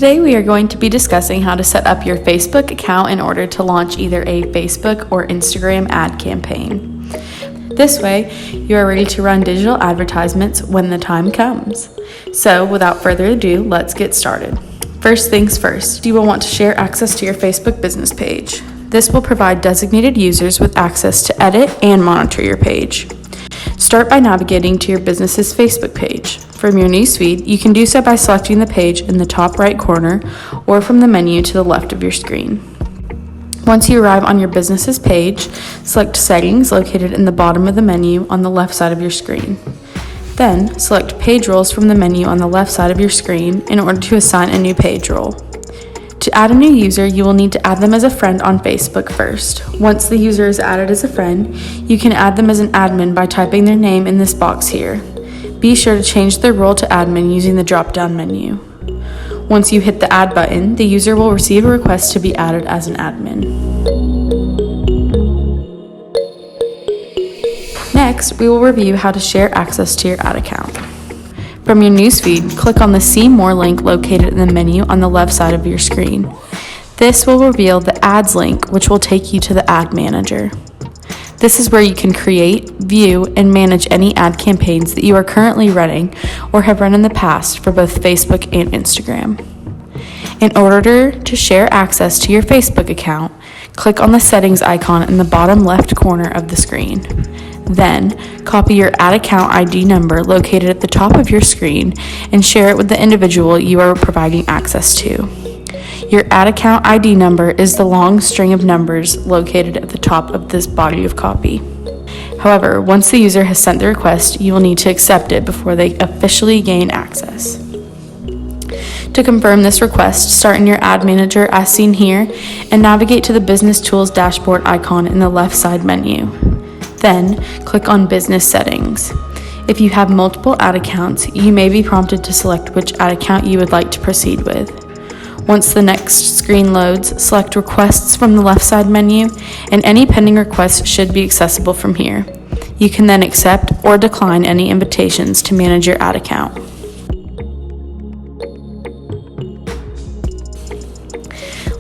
Today we are going to be discussing how to set up your Facebook account in order to launch either a Facebook or Instagram ad campaign. This way, you are ready to run digital advertisements when the time comes. So without further ado, let's get started. First things first, you will want to share access to your Facebook business page. This will provide designated users with access to edit and monitor your page. Start by navigating to your business's Facebook page. From your newsfeed, you can do so by selecting the page in the top right corner or from the menu to the left of your screen. Once you arrive on your business's page, select Settings located in the bottom of the menu on the left side of your screen. Then, select Page Roles from the menu on the left side of your screen in order to assign a new page role. To add a new user, you will need to add them as a friend on Facebook first. Once the user is added as a friend, you can add them as an admin by typing their name in this box here. Be sure to change their role to admin using the drop-down menu. Once you hit the Add button, the user will receive a request to be added as an admin. Next, we will review how to share access to your ad account. From your newsfeed, click on the See More link located in the menu on the left side of your screen. This will reveal the Ads link, which will take you to the Ad Manager. This is where you can create, view, and manage any ad campaigns that you are currently running or have run in the past for both Facebook and Instagram. In order to share access to your Facebook account, click on the Settings icon in the bottom left corner of the screen. Then, copy your ad account ID number located at the top of your screen and share it with the individual you are providing access to. Your ad account ID number is the long string of numbers located at the top of this body of copy. However, once the user has sent the request, you will need to accept it before they officially gain access. To confirm this request, start in your Ad Manager as seen here and navigate to the Business Tools dashboard icon in the left side menu. Then, click on Business Settings. If you have multiple ad accounts, you may be prompted to select which ad account you would like to proceed with. Once the next screen loads, select Requests from the left side menu, and any pending requests should be accessible from here. You can then accept or decline any invitations to manage your ad account.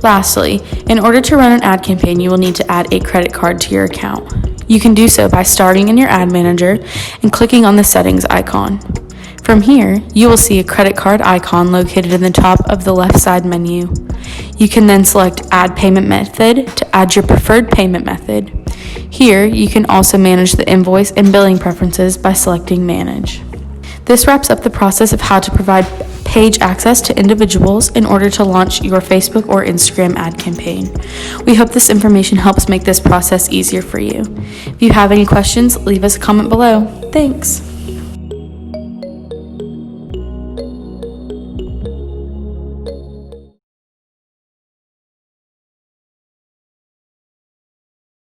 Lastly, in order to run an ad campaign, you will need to add a credit card to your account. You can do so by starting in your Ad Manager and clicking on the Settings icon. From here, you will see a credit card icon located in the top of the left side menu. You can then select Add Payment Method to add your preferred payment method. Here, you can also manage the invoice and billing preferences by selecting Manage. This wraps up the process of how to provide page access to individuals in order to launch your Facebook or Instagram ad campaign. We hope this information helps make this process easier for you. If you have any questions, leave us a comment below. Thanks.